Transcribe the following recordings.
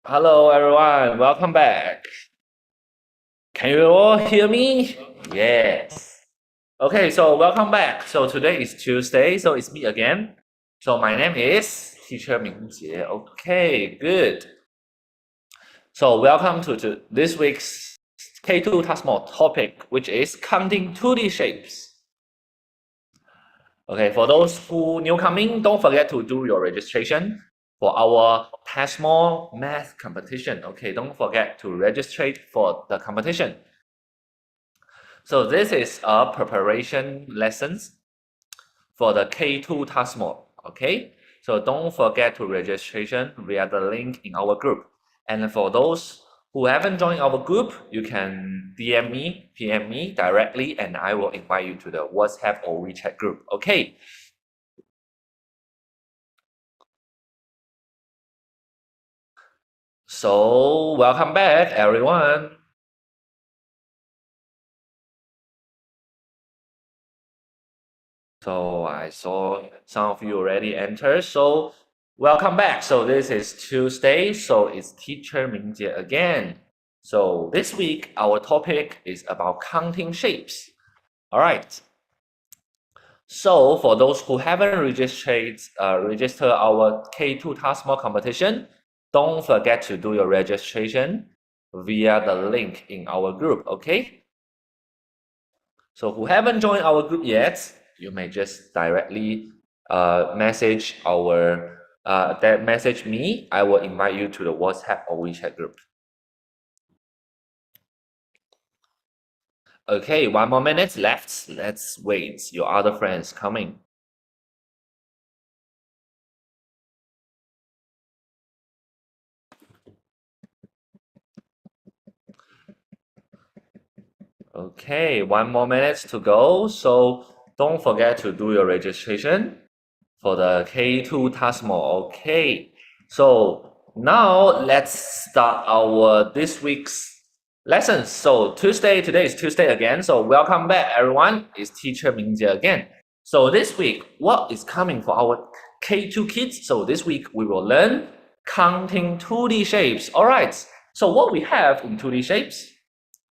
Hello everyone, welcome back. Can you all hear me? Yes. Okay, so welcome back. So today is Tuesday, so it's me again. So my name is Teacher Mingjie. Okay, good. So welcome to this week's K2 TASMO topic, which is counting 2D shapes. Okay, for those who new coming, don't forget to do your registration for our TASMO math competition. Okay, don't forget to register for the competition. So this is a preparation lessons for the K2 TASMO. Okay, so don't forget to registration via the link in our group. And for those who haven't joined our group, you can DM me, PM me directly, and I will invite you to the WhatsApp or WeChat group. Okay. So welcome back, everyone. So I saw some of you already entered. So welcome back. So this is Tuesday. So it's Teacher Mingjie again. So this week our topic is about counting shapes. All right. So for those who haven't registered our K2 TASMO competition, don't forget to do your registration via the link in our group. Okay. So who haven't joined our group yet, you may just directly message message me. I will invite you to the WhatsApp or WeChat group. Okay, 1 more minute left. Let's wait. Your other friends coming. Okay, 1 more minute to go. So don't forget to do your registration for the K2 TASMO. Okay, so now let's start our this week's lessons. So today is Tuesday again. So welcome back, everyone. It's Teacher Mingjie again. So this week, what is coming for our K2 kids? So this week we will learn counting 2D shapes. All right. So what we have in 2D shapes,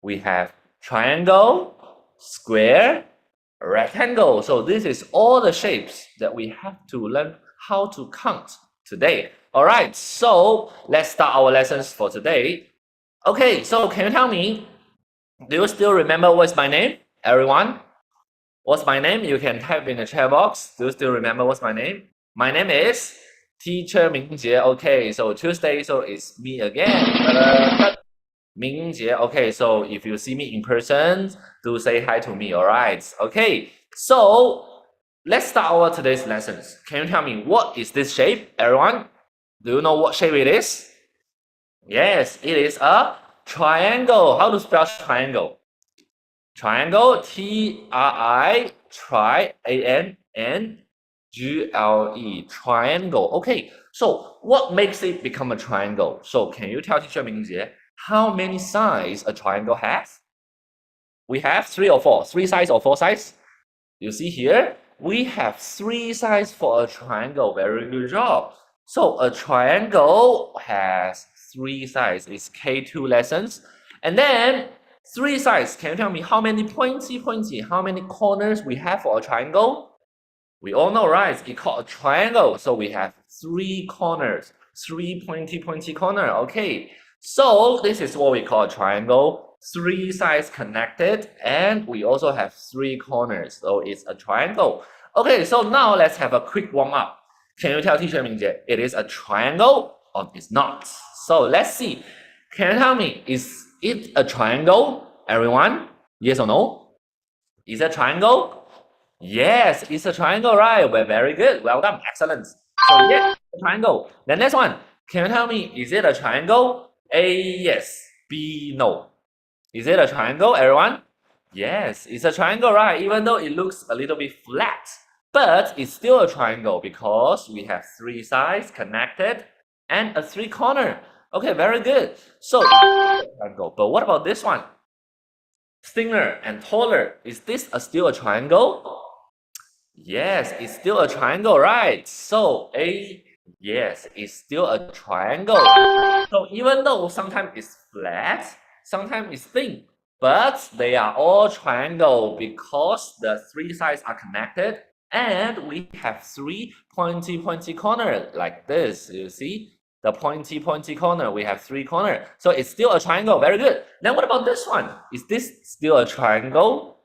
we have triangle, square, rectangle. So this is all the shapes that we have to learn how to count today. All right, so let's start our lessons for today. Okay, so can you tell me, do you still remember what's my name, everyone? What's my name? You can type in the chat box. Do you still remember what's my name? My name is Teacher Mingjie. Okay, so Tuesday, so it's me again. Mingjie. Okay, so if you see me in person, do say hi to me, all right? Okay, so let's start our today's lessons. Can you tell me what is this shape, everyone? Do you know what shape it is? Yes, it is a triangle. How to spell triangle? Triangle, T-R-I, A-N-N-G-L-E, triangle. Okay, so what makes it become a triangle? So can you tell teacher Mingjie how many sides a triangle has? We have 3 or 4. 3 sides or 4 sides? You see here, we have 3 sides for a triangle. Very good job. So a triangle has 3 sides. It's K2 lessons. And then 3 sides. Can you tell me how many pointy, how many corners we have for a triangle? We all know, right? It's called a triangle. So we have 3 corners, 3 pointy corner. Okay. So this is what we call a triangle. 3 sides connected, and we also have 3 corners. So it's a triangle. Okay, so now let's have a quick warm up. Can you tell teacher Mingjie it is a triangle or it's not? So let's see. Can you tell me, is it a triangle? Everyone? Yes or no? Is it a triangle? Yes, it's a triangle, right? Well, very good. Well done. Excellent. So yes, a triangle. The next one. Can you tell me, is it a triangle? A, yes. B, no. Is it a triangle, everyone? Yes, it's a triangle, right? Even though it looks a little bit flat, but it's still a triangle because we have 3 sides connected and a 3 corner. Okay, very good. So it's a triangle. But what about this one? Thinner and taller. Is this still a triangle? Yes, it's still a triangle, right? So A, Yes, it's still a triangle. So even though sometimes it's flat, sometimes it's thin, but they are all triangle because the three sides are connected and we have three pointy corner like this. You see? The pointy corner, we have three corner. So it's still a triangle. Very good. Then what about this one? Is this still a triangle?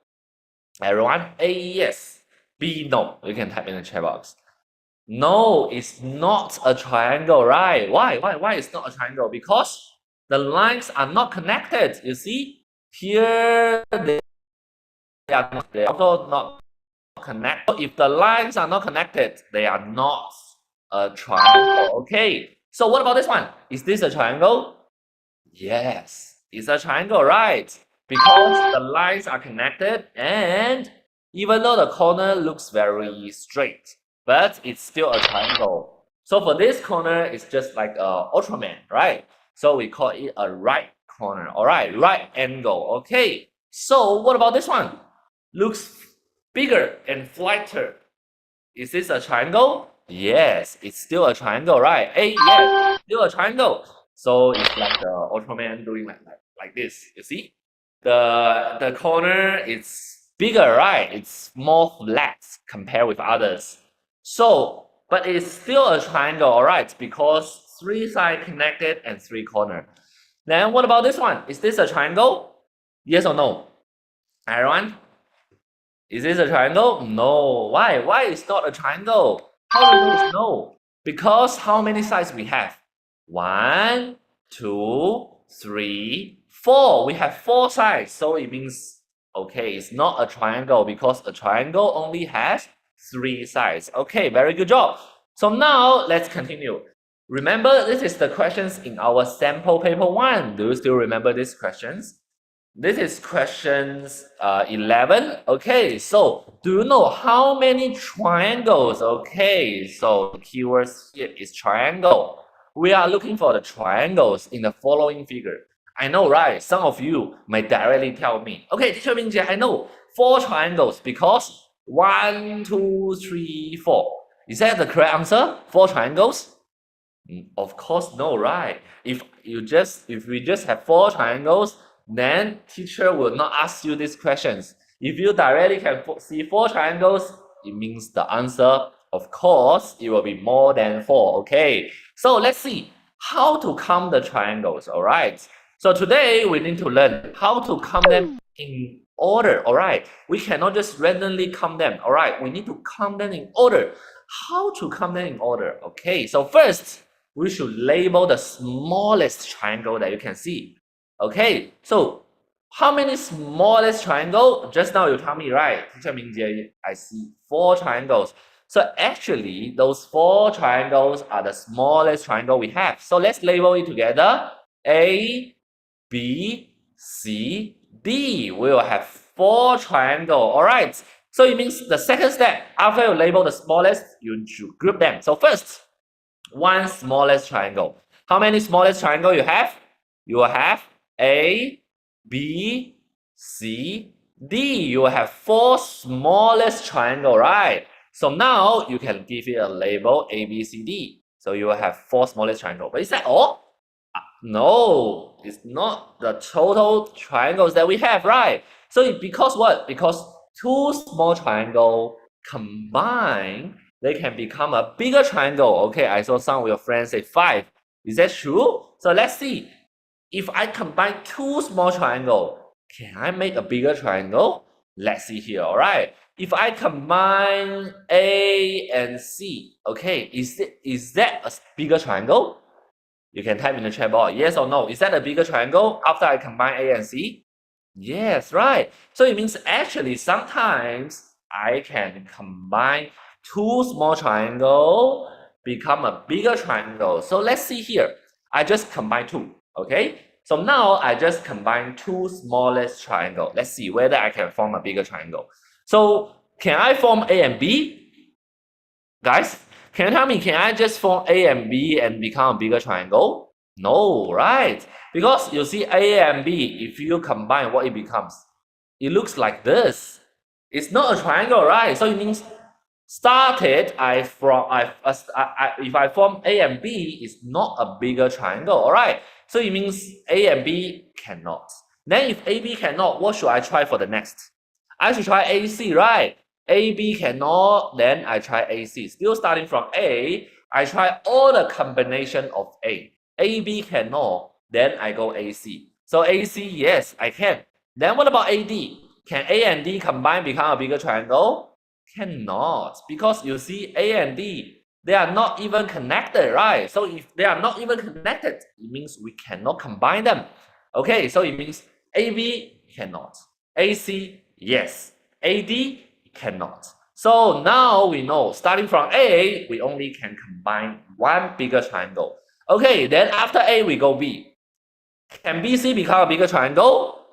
Everyone? A, yes. B, no. You can type in the chat box. No, it's not a triangle, right? Why it's not a triangle? Because the lines are not connected. You see? Here they are also not connected. If the lines are not connected, they are not a triangle. Okay. So what about this one? Is this a triangle? Yes, it's a triangle, right? Because the lines are connected and even though the corner looks very straight, but it's still a triangle. So for this corner, it's just like a Ultraman, right? So we call it a right corner, all right? Right angle, okay. So what about this one? Looks bigger and flatter. Is this a triangle? Yes, it's still a triangle, right? Hey, yes, still a triangle. So it's like the Ultraman doing like this. You see, the corner is bigger, right? It's more flat compared with others. So, but it's still a triangle, all right? Because three sides connected and three corner. Then what about this one? Is this a triangle? Yes or no? Everyone? Is this a triangle? No. Why? Why it's not a triangle? How do you know it's no? Because how many sides we have? 1, 2, 3, 4. We have 4 sides. So it means, okay, it's not a triangle because a triangle only has 3 sides. Okay, very good job. So now let's continue. Remember, this is the questions in our sample paper 1. Do you still remember these questions? This is questions 11. Okay, so do you know how many triangles? Okay, so the keywords here is triangle. We are looking for the triangles in the following figure. I know, right? Some of you may directly tell me, okay, teacher Mingjie, I know 4 triangles because 1, 2, 3, 4. Is that the correct answer? 4 triangles? Of course, no, right? If we just have 4 triangles, then teacher will not ask you these questions. If you directly can see 4 triangles, it means the answer, of course, it will be more than 4. Okay, so let's see how to count the triangles. All right, so today we need to learn how to count them in order. All right, we cannot just randomly count them. All right, we need to count them in order. How to count them in order? Okay, so first we should label the smallest triangle that you can see. Okay, so how many smallest triangle? Just now you tell me, right? Teacher Mingjie, I see 4 triangles. So actually, those 4 triangles are the smallest triangle we have. So let's label it together. A, B, C, D. We will have 4 triangle. All right. So it means the second step, after you label the smallest, you should group them. So first, one smallest triangle. How many smallest triangle you have? You will have A, B, C, D. You will have 4 smallest triangle, right? So now you can give it a label A, B, C, D. So you will have 4 smallest triangle. But is that all? No, it's not the total triangles that we have, right? So because what? Because 2 small triangle combined, they can become a bigger triangle. Okay, I saw some of your friends say 5. Is that true? So let's see. If I combine 2 small triangle, can I make a bigger triangle? Let's see here, all right? If I combine A and C, okay, is that a bigger triangle? You can type in the chat box, yes or no. Is that a bigger triangle after I combine A and C? Yes, right. So it means actually sometimes I can combine 2 small triangle become a bigger triangle. So let's see here. I just combine 2, okay? So now I just combine 2 smallest triangle. Let's see whether I can form a bigger triangle. So can I form A and B? Guys, can you tell me, can I just form A and B and become a bigger triangle? No, right? Because you see A and B, if you combine what it becomes, it looks like this. It's not a triangle, right? So it means started, if I form A and B, is not a bigger triangle, all right? So it means A and B cannot. Then if AB cannot, what should I try for the next? I should try AC, right? AB cannot, then I try AC. Still starting from A, I try all the combination of A. AB cannot, then I go AC. So AC, yes, I can. Then what about AD? Can A and D combine become a bigger triangle? Cannot, because you see A and D, they are not even connected, right? So if they are not even connected, it means we cannot combine them. Okay, so it means AB cannot. AC, yes. AD cannot. So now we know, starting from A, we only can combine one bigger triangle. Okay, then after A, we go B. Can BC become a bigger triangle?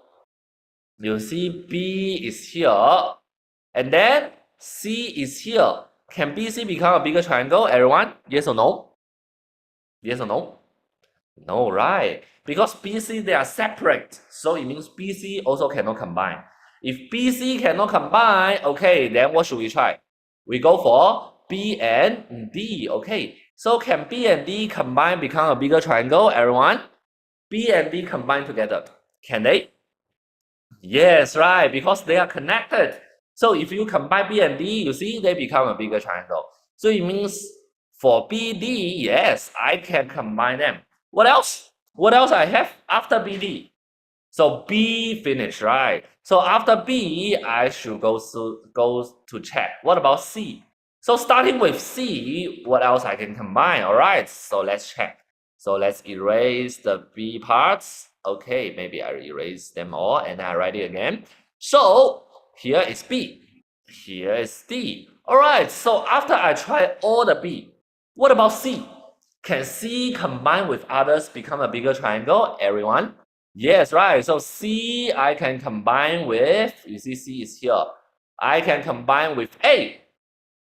You see B is here, and then C is here. Can BC become a bigger triangle, everyone? Yes or no? Yes or no? No, right? Because BC, they are separate. So it means BC also cannot combine. If BC cannot combine, okay, then what should we try? We go for B and D, okay? So can B and D combine become a bigger triangle, everyone? B and D combine together. Can they? Yes, right, because they are connected. So if you combine B and D, you see they become a bigger triangle. So it means for BD, yes, I can combine them. What else? What else I have after BD? So B finished, right? So after B, I should go to check. What about C? So starting with C, what else I can combine? All right, so let's check. So let's erase the B parts. Okay, maybe I erase them all and I write it again. So here is B. Here is D. All right, so after I try all the B, what about C? Can C combine with others become a bigger triangle, everyone? Yes, right. So C, I can combine with, you see C is here. I can combine with A.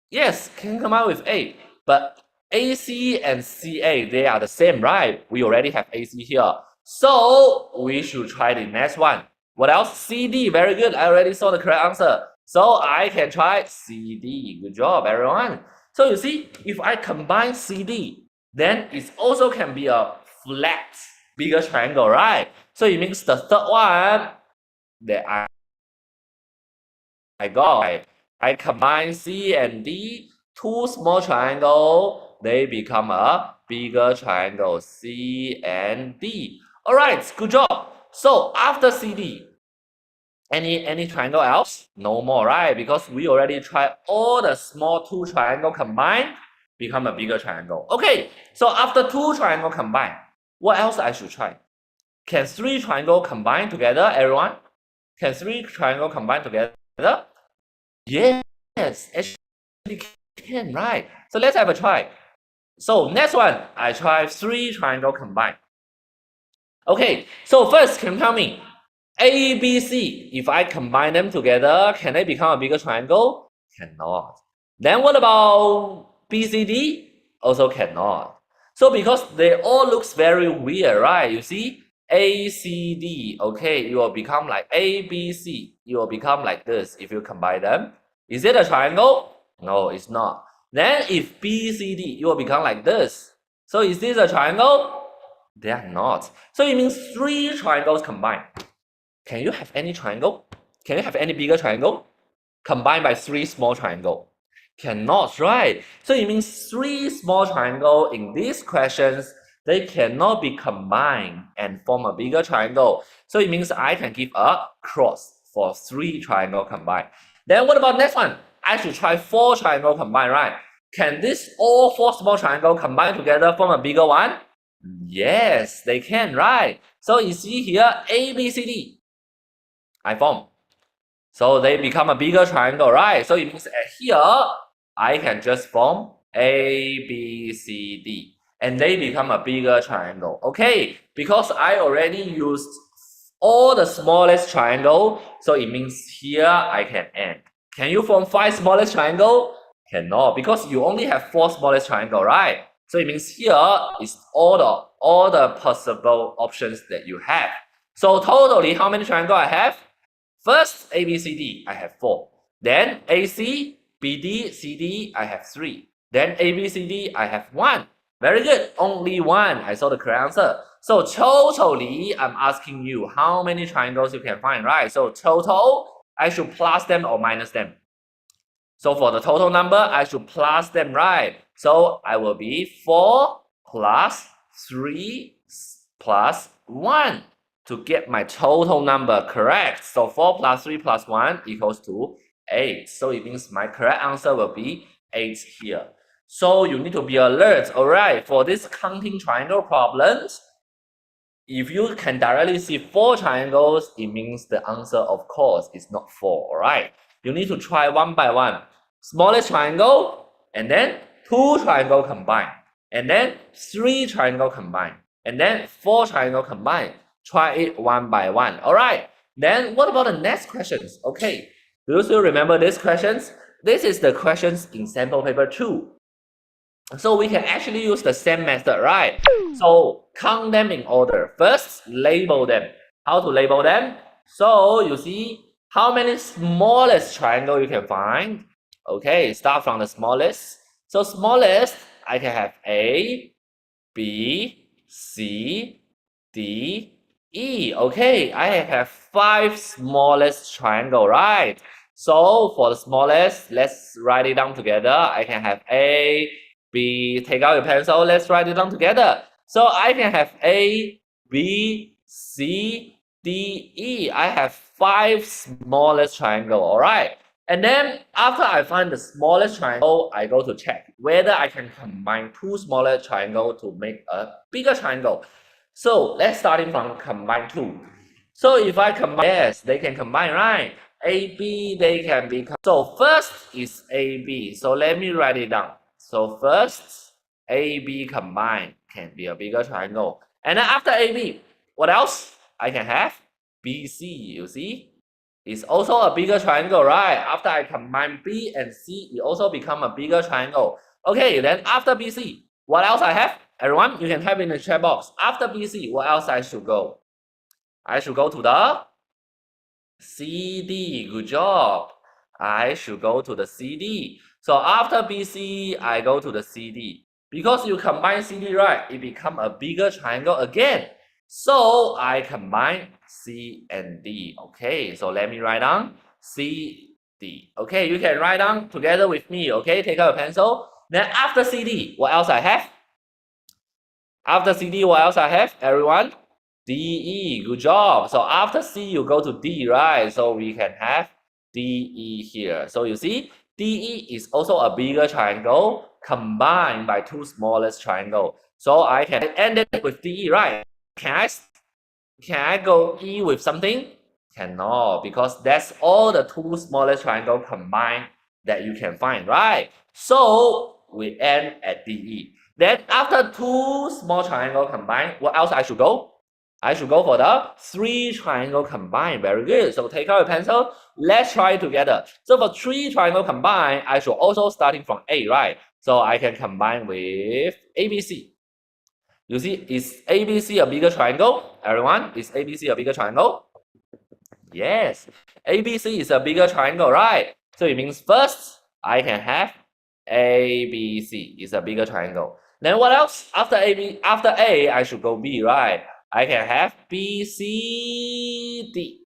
Yes, can combine with A. But AC and CA, they are the same, right? We already have AC here. So we should try the next one. What else? CD, very good. I already saw the correct answer. So I can try CD. Good job, everyone. So you see, if I combine CD, then it also can be a flat, bigger triangle, right? So it means the third one that I got, I combine C and D, two small triangle, they become a bigger triangle, C and D. All right, good job. So after CD, any triangle else? No more, right? Because we already tried all the small two triangle combined, become a bigger triangle. Okay, so after two triangle combined, what else I should try? Can three triangle combine together, everyone? Can three triangle combine together? Yes, actually can, right? So let's have a try. So next one, I try three triangle combine. Okay, so first, can you tell me, A, B, C, if I combine them together, can they become a bigger triangle? Cannot. Then what about B, C, D? Also cannot. So because they all looks very weird, right? You see, A, C, D, okay, it will become like A, B, C. It will become like this if you combine them. Is it a triangle? No, it's not. Then if B, C, D, it will become like this. So is this a triangle? They are not. So it means three triangles combined. Can you have any triangle? Can you have any bigger triangle? Combined by three small triangle? Cannot, right? So it means three small triangle in these questions, they cannot be combined and form a bigger triangle. So it means I can give a cross for three triangle combined. Then what about next one? I should try four triangle combined, right? Can this all four small triangle combine together form a bigger one? Yes, they can, right? So you see here, A, B, C, D, I form. So they become a bigger triangle, right? So it means here, I can just form A, B, C, D. And they become a bigger triangle. Okay, because I already used all the smallest triangle, so it means here I can end. Can you form five smallest triangle? Cannot, because you only have four smallest triangle, right? So it means here is all the possible options that you have. So totally, how many triangle I have? First, A, B, C, D, I have four. Then AC, BD, CD, I have 3. Then ABCD, I have 1. Very good. Only 1. I saw the correct answer. So totally, I'm asking you how many triangles you can find, right? So total, I should plus them or minus them. So for the total number, I should plus them, right? So I will be 4 plus 3 plus 1 to get my total number correct. So 4 plus 3 plus 1 equals to 8. So it means my correct answer will be 8 here. So you need to be alert, alright? For this counting triangle problems, if you can directly see 4 triangles, it means the answer, of course, is not 4, alright? You need to try one by one. Smallest triangle, and then 2 triangle combined, and then 3 triangle combined, and then 4 triangle combined. Try it one by one, alright? Then what about the next questions? Okay, do you still remember these questions? This is the questions in sample paper 2. So we can actually use the same method, right? So count them in order. First, label them. How to label them? So you see how many smallest triangle you can find. Okay, start from the smallest. So smallest, I can have A, B, C, D, E. Okay, I have 5 smallest triangle, right? So for the smallest, let's write it down together. I can have A, B, take out your pencil, let's write it down together. So I can have A, B, C, D, E. I have 5 smallest triangle, alright? And then after I find the smallest triangle, I go to check whether I can combine 2 smaller triangle to make a bigger triangle. So let's starting from combine 2. So if I combine, yes, they can combine, right? AB, they can be, so first is AB. So let me write it down. So first, AB combined can be a bigger triangle. And then after AB, what else? I can have BC, you see? It's also a bigger triangle, right? After I combine B and C, it also become a bigger triangle. Okay, then after BC, what else I have? Everyone, you can type in the chat box. After BC, what else I should go? I should go to the CD. Good job. I should go to the CD. So after BC, I go to the CD. Because you combine CD, right, it become a bigger triangle again. So I combine C and D. Okay, so let me write down C, D. Okay, you can write down together with me. Okay, take out a pencil. Then after CD, what else I have? After CD, what else I have, everyone? DE, good job. So after C, you go to D, right? So we can have DE here. So you see, DE is also a bigger triangle combined by 2 smallest triangle. So I can end it with DE, right? Can I go E with something? Cannot, because that's all the 2 smallest triangle combined that you can find, right? So we end at DE. Then after 2 small triangle combined, what else I should go? I should go for the 3 triangle combined. Very good. So take out a pencil. Let's try it together. So for 3 triangle combined, I should also starting from A, right? So I can combine with ABC. You see, is ABC a bigger triangle? Everyone, is ABC a bigger triangle? Yes, ABC is a bigger triangle, right? So it means first, I can have ABC is a bigger triangle. Then what else? After A, I should go B, right? I can have BCD.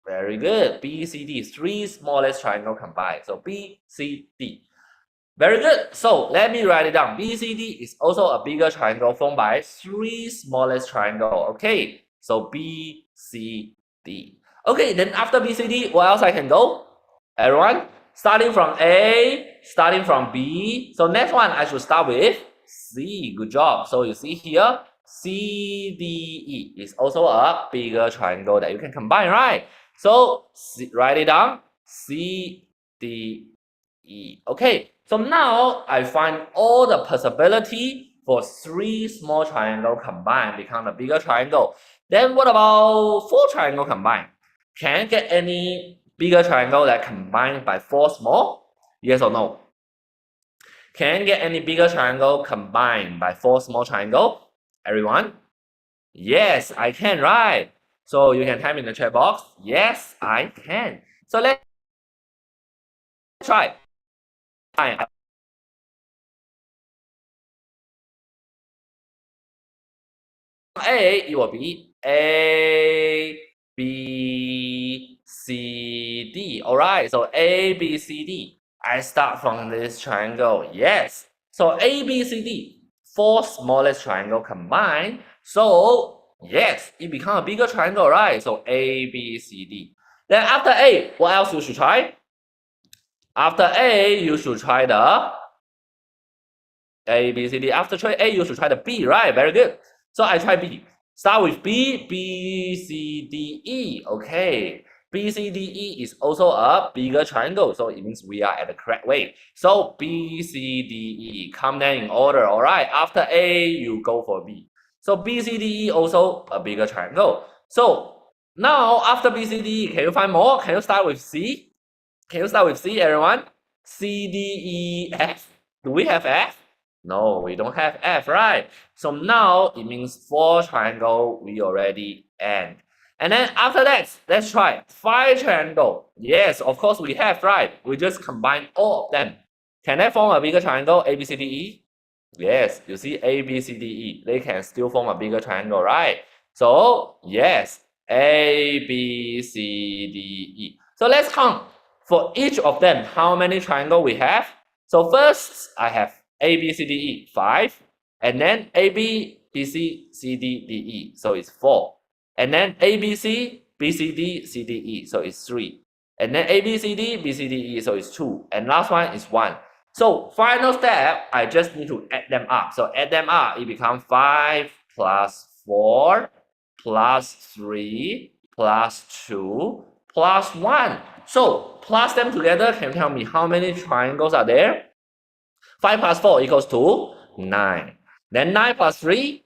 Very good. BCD, 3 smallest triangle combined. So BCD. Very good. So let me write it down. BCD is also a bigger triangle formed by 3 smallest triangle. Okay. So BCD. Okay, then after BCD, what else I can go? Everyone, starting from A, starting from B. So next one, I should start with C. Good job. So you see here, CDE is also a bigger triangle that you can combine, right? So write it down, CDE. Okay, so now I find all the possibility for 3 small triangle combined become a bigger triangle. Then what about 4 triangle combined? Can I get any bigger triangle that combined by 4 small? Yes or no? Can I get any bigger triangle combined by 4 small triangle? Everyone? Yes, I can, right? So you can type in the chat box. Yes, I can. So let's try. A, it will be A, B, C, D. All right, so A, B, C, D. I start from this triangle. Yes. So A, B, C, D, four smallest triangle combined. So yes, it become a bigger triangle, right? So A, B, C, D. Then after A, what else you should try? After A, you should try the A, B, C, D. After try A, you should try the B, right? Very good. So I try B. Start with B, B, C, D, E. Okay. B, C, D, E is also a bigger triangle. So it means we are at the correct way. So B, C, D, E. Come down in order. All right. After A, you go for B. So B, C, D, E also a bigger triangle. So now after B, C, D, E, can you find more? Can you start with C? Can you start with C, everyone? C, D, E, F. Do we have F? No, we don't have F, right? So now it means four triangle we already end. And then after that, let's try five triangle. Yes, of course we have, right? We just combine all of them. Can they form a bigger triangle, A, B, C, D, E? Yes, you see A, B, C, D, E. They can still form a bigger triangle, right? So yes, A, B, C, D, E. So let's count for each of them how many triangle we have. So first, I have A, B, C, D, E, 5. And then A, B, B, C, C, D, D, E. So it's 4. And then A, B, C, B, C, D, C, D, E. So it's 3. And then A, B, C, D, B, C, D, E. So it's 2. And last one is 1. So final step, I just need to add them up. So add them up, it becomes 5 plus 4 plus 3 plus 2 plus 1. So plus them together, can you tell me how many triangles are there? 5 plus 4 equals to 9. Then 9 plus 3,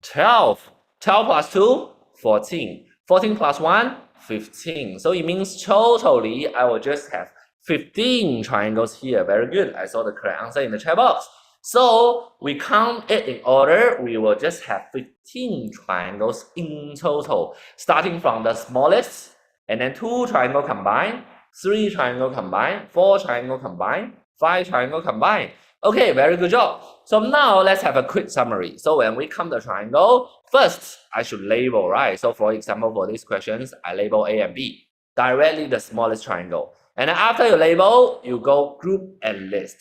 12. 12 plus 2, 14. 14 plus 1, 15. So it means totally I will just have 15 triangles here. Very good. I saw the correct answer in the chat box. So we count it in order. We will just have 15 triangles in total, starting from the smallest, and then 2 triangle combined, 3 triangle combined, 4 triangle combined, 5 triangle combined. Okay, very good job. So now let's have a quick summary. So when we come to triangle, first I should label, right? So for example, for these questions, I label A and B, directly the smallest triangle. And then after you label, you go group and list.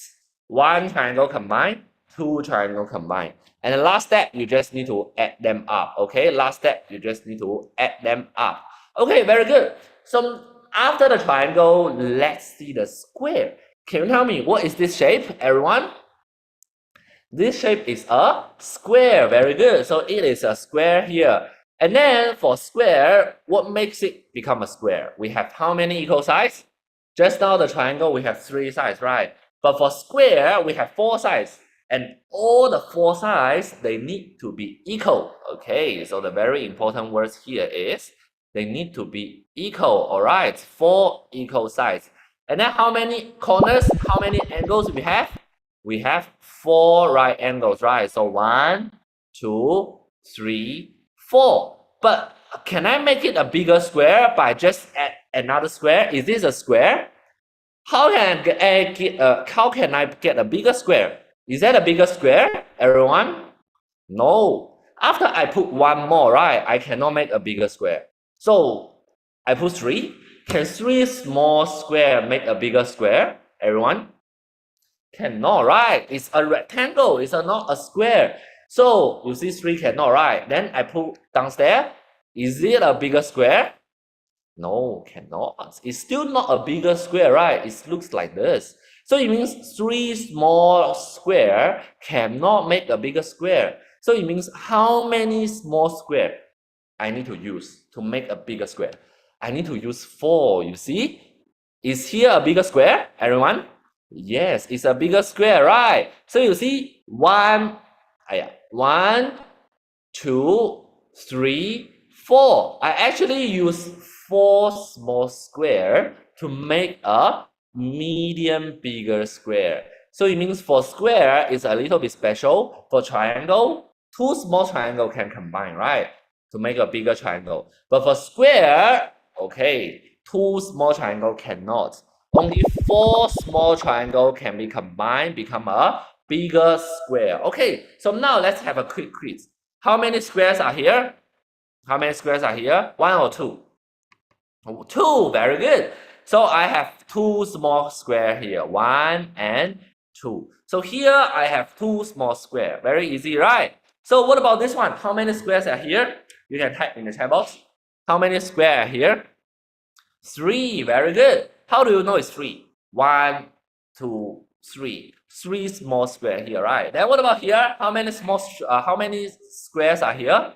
1 triangle combined, 2 triangle combined. And the last step, you just need to add them up. Okay, last step, you just need to add them up. Okay, very good. So after the triangle, let's see the square. Can you tell me what is this shape, everyone? This shape is a square. Very good. So it is a square here. And then for square, what makes it become a square? We have how many equal sides? Just now the triangle, we have 3 sides, right? But for square, we have 4 sides. And all the 4 sides, they need to be equal. Okay, so the very important words here is they need to be equal. All right, 4 equal sides. And then how many corners, how many angles we have? We have 4 right angles, right? So 1, 2, 3, 4. But can I make it a bigger square by just add another square? Is this a square? How can I get a bigger square? Is that a bigger square, everyone? No. After I put 1 more, right, I cannot make a bigger square. So I put 3. Can 3 small square make a bigger square, everyone? Cannot, right? It's a rectangle. It's not a square. So you see 3 cannot, right? Then I put downstairs. Is it a bigger square? No, cannot. It's still not a bigger square, right? It looks like this. So it means 3 small square cannot make a bigger square. So it means how many small square I need to use to make a bigger square? I need to use 4, you see? Is here a bigger square, everyone? Yes, it's a bigger square, right? So you see, 1, 2, 3, 4. I actually use 4 small square to make a medium bigger square. So it means for square is a little bit special. For triangle, 2 small triangle can combine, right? To make a bigger triangle. But for square, okay, 2 small triangle cannot. only 4 small triangles can be combined, become a bigger square. Okay, so now let's have a quick quiz. How many squares are here? How many squares are here? 1 or 2? 2, very good. So I have 2 small squares here, 1 and 2. So here I have 2 small squares, very easy, right? So what about this one? How many squares are here? You can type in the chat box. How many squares are here? 3, very good. How do you know it's 3? 1, 2, 3. 3 small squares here, right? Then what about here? How many squares are here?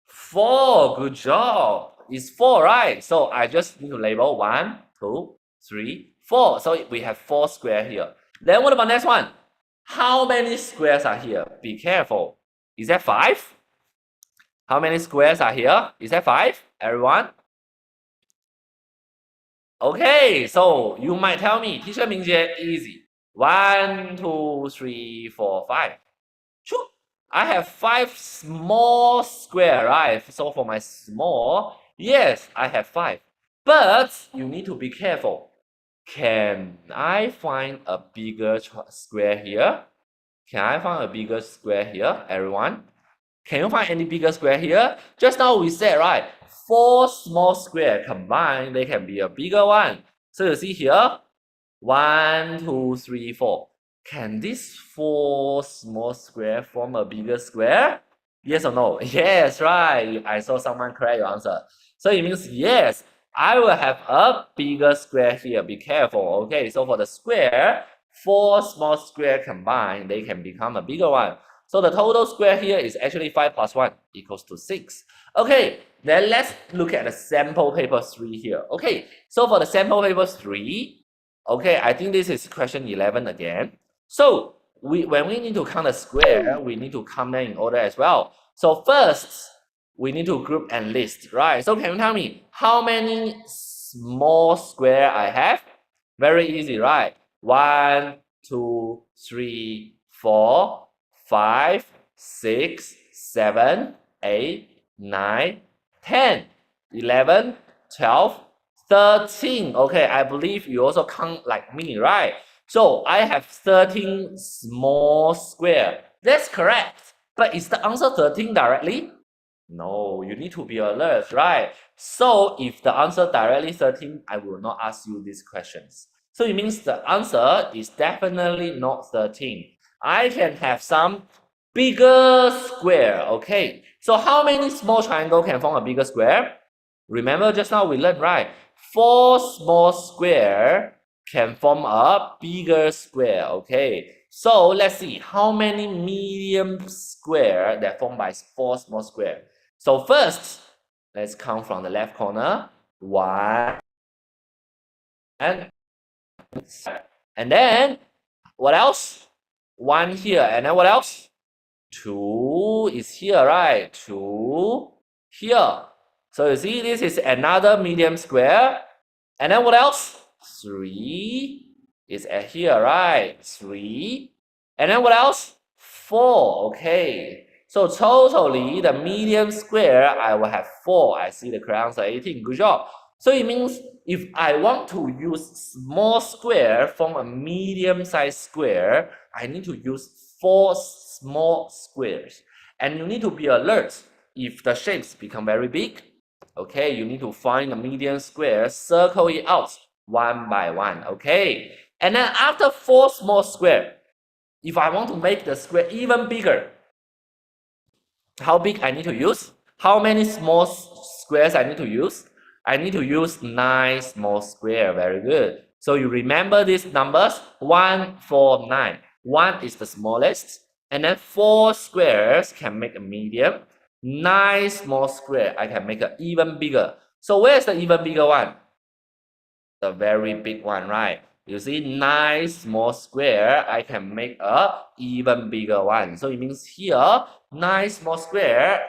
4, good job. It's 4, right? So I just need to label 1, 2, 3, 4. So we have 4 squares here. Then what about next one? How many squares are here? Be careful. Is that 5? How many squares are here? Is that 5? Everyone? Okay, so you might tell me, Teacher Mingjie, easy. 1, 2, 3, 4, 5. Sure. I have 5 small square, right? So for my small, yes, I have 5. But you need to be careful. Can I find a bigger square here? Can I find a bigger square here, everyone? Can you find any bigger square here? Just now we said, right, 4 small square combined, they can be a bigger one. So you see here, 1, 2, 3, 4. Can these 4 small square form a bigger square? Yes or no? Yes, right. I saw someone correct your answer. So it means yes, I will have a bigger square here. Be careful. Okay, so for the square, 4 small square combined, they can become a bigger one. So the total square here is actually 5 plus 1 equals to 6. Okay, then let's look at the sample paper 3 here. Okay, so for the sample paper 3, okay, I think this is question 11 again. So when we need to count the square, we need to count them in order as well. So first, we need to group and list, right? So can you tell me how many small square I have? Very easy, right? 1, 2, 3, 4, 5, 6, 7, 8, 9, 10, 11, 12, 13. Okay, I believe you also count like me, right? So I have 13 small square. That's correct. But is the answer 13 directly? No, you need to be alert, right? So if the answer directly 13, I will not ask you these questions. So it means the answer is definitely not 13. I can have some bigger square, okay? So how many small triangle can form a bigger square? Remember just now we learned, right? 4 small square can form a bigger square, okay? So let's see how many medium square that formed by 4 small square. So first, let's count from the left corner. 1 and then what else? 1 here, and then what else? 2 is here, right? 2 here. So you see, this is another medium square. And then what else? 3 is at here, right? 3. And then what else? 4, okay. So totally, the medium square, I will have 4. I see the correct answer, 18. Good job. So it means if I want to use small square from a medium-sized square, I need to use 4 small squares. And you need to be alert if the shapes become very big. Okay, you need to find a medium square, circle it out one by one. Okay, and then after 4 small square, if I want to make the square even bigger, how big I need to use? How many small squares I need to use? I need to use 9 small square. Very good. So you remember these numbers: 1, 4, 9. 1 is the smallest, and then 4 squares can make a medium. 9 small square, I can make it even bigger. So where's the even bigger one? The very big one, right? You see, 9 small square, I can make a even bigger one. So it means here, 9 small square,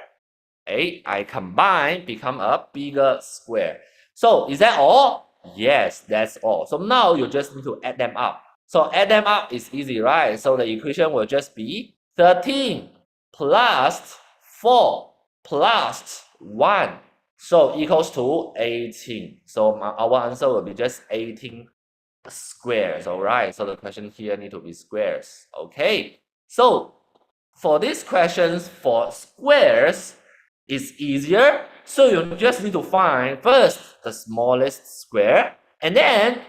8, I combine, become a bigger square. So is that all? Yes, that's all. So now you just need to add them up. So add them up is easy, right? So the equation will just be 13 plus 4 plus 1 So equals to 18. So our answer will be just 18 squares. All right. So the question here need to be squares. Okay. So for these questions for squares, it's easier. So you just need to find first the smallest square, and then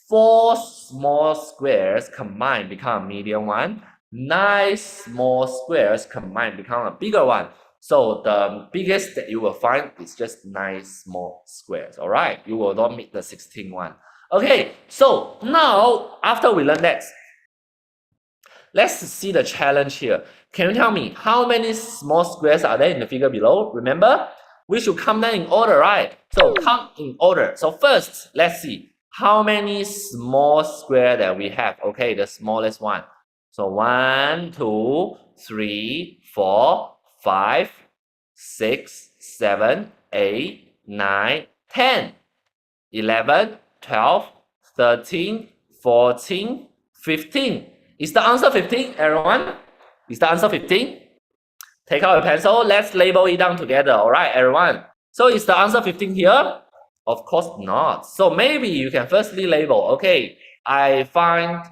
4 small squares combined become a medium one. 9 small squares combined become a bigger one. So the biggest that you will find is just 9 small squares. All right, you will not meet the 16 one. Okay, so now after we learn that, let's see the challenge here. Can you tell me how many small squares are there in the figure below? Remember, we should count them in order, right? So count in order. So first, let's see how many small squares that we have. Okay, the smallest one. So 1, 2, 3, 4, 5, 6, 7, 8, 9, 10, 11, 12, 13, 14, 15. Is the answer 15, everyone? Is the answer 15? Take out a pencil. Let's label it down together. All right, everyone. So is the answer 15 here? Of course not. So maybe you can firstly label. Okay, I found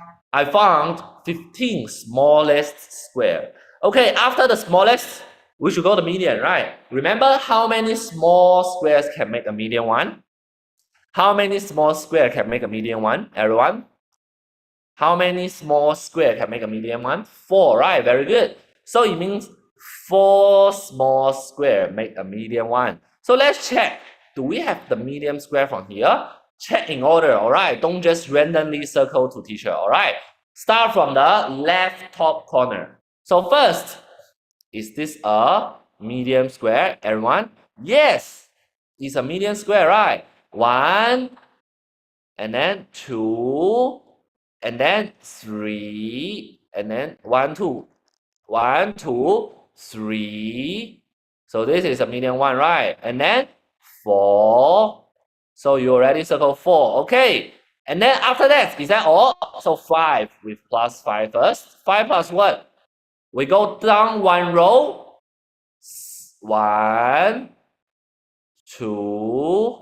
15 smallest square. Okay, after the smallest, we should go to median, right? Remember how many small squares can make a median one? How many small squares can make a median one, everyone? How many small squares can make a median one? 4, right? Very good. So it means 4 small squares make a median one. So let's check. Do we have the median square from here? Check in order, all right? Don't just randomly circle to teacher, all right? Start from the left top corner. So first, is this a median square, everyone? Yes, it's a median square, right? 1, and then 2, and then 3, and then 1, 2. 1, 2, 3. So this is a median one, right? And then 4. So you already circle 4. Okay. And then after that, is that all? So 5 with plus 5 first. 5 plus what? We go down 1 row. 1, 2,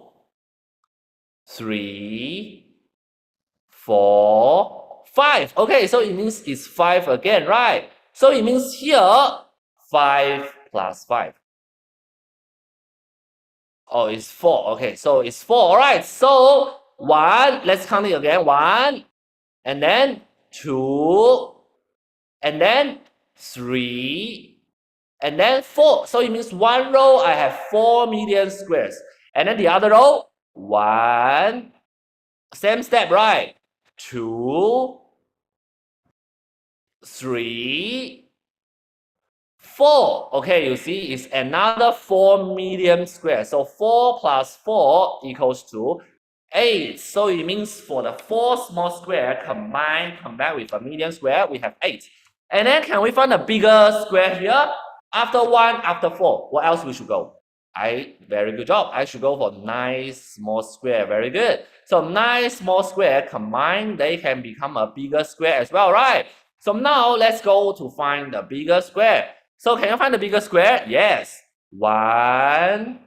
3, 4, 5. Okay, so it means it's 5 again, right? So it means here 5 plus 5. Oh, it's 4. Okay, so it's 4. All right, so 1, let's count it again. 1, and then 2, and then 3, and then 4. So it means 1 row I have 4 median squares. And then the other row, 1, same step, right? 2, 3, 4. Okay, you see, it's another 4 median squares. So 4 plus 4 equals to 8. So it means for the 4 small square combined with a median square, we have 8. And then can we find a bigger square here? After 1, after 4, what else we should go? Very good job. I should go for 9 small square. Very good. So 9 small square combined, they can become a bigger square as well, right? So now let's go to find the bigger square. So can you find the bigger square? Yes. 1.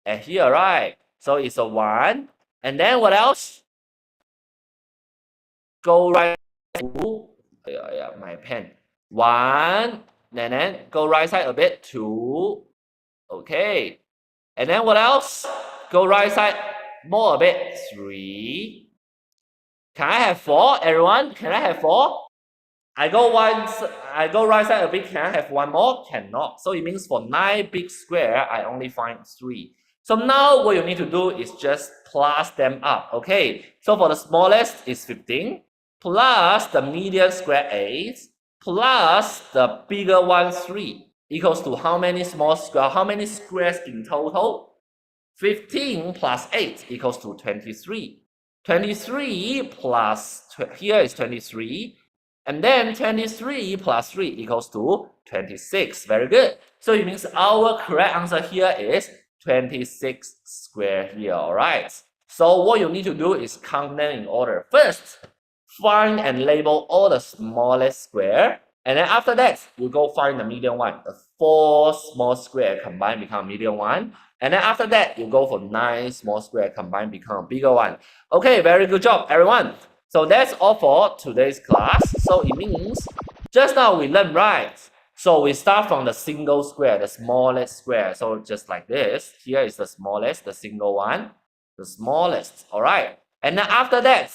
And here, right? So it's a 1. And then what else? Go right to my pen. 1. And then go right side a bit. 2. Okay. And then what else? Go right side more a bit. 3. Can I have 4, everyone? Can I have 4? I go right side a bit. Can I have 1 more? Cannot. So it means for 9 big square, I only find 3. So now what you need to do is just plus them up. Okay. So for the smallest is 15, plus the median square 8, plus the bigger one 3 equals to how many how many squares in total? 15 plus 8 equals to 23. 23 plus here is 23. And then 23 plus 3 equals to 26. Very good. So it means our correct answer here is 26 square here. All right. So what you need to do is count them in order. First, find and label all the smallest square. And then after that, we go find the median one. The 4 small square combined become median one. And then after that, you go for 9 small square combined become a bigger one. Okay, very good job, everyone. So that's all for today's class. So it means just now we learned, right? So we start from the single square, the smallest square. So just like this, here is the smallest, the single one, the smallest, all right? And then after that,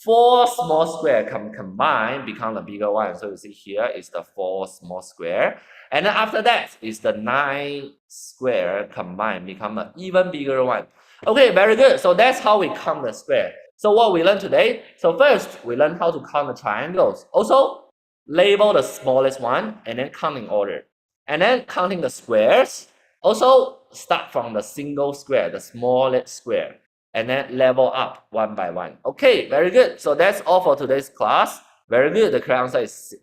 4 small square combine become the bigger one. So you see here is the 4 small square. And then after that is the 9 square combined become an even bigger one. Okay, very good. So that's how we count the square. So what we learned today, so first we learned how to count the triangles. Also, label the smallest one and then count in order. And then counting the squares, also start from the single square, the smallest square, and then level up one by one. Okay, very good. So that's all for today's class. Very good. The correct answer is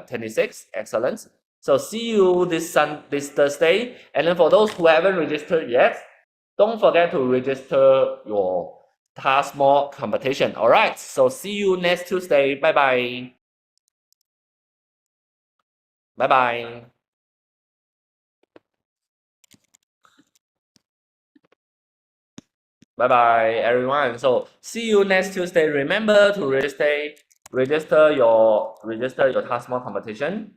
26. Excellent. So see you this Thursday. And then for those who haven't registered yet, don't forget to register your TASMO competition. All right. So see you next Tuesday. Bye bye. Bye bye. Bye bye, everyone. So see you next Tuesday. Remember to register your TASMO competition.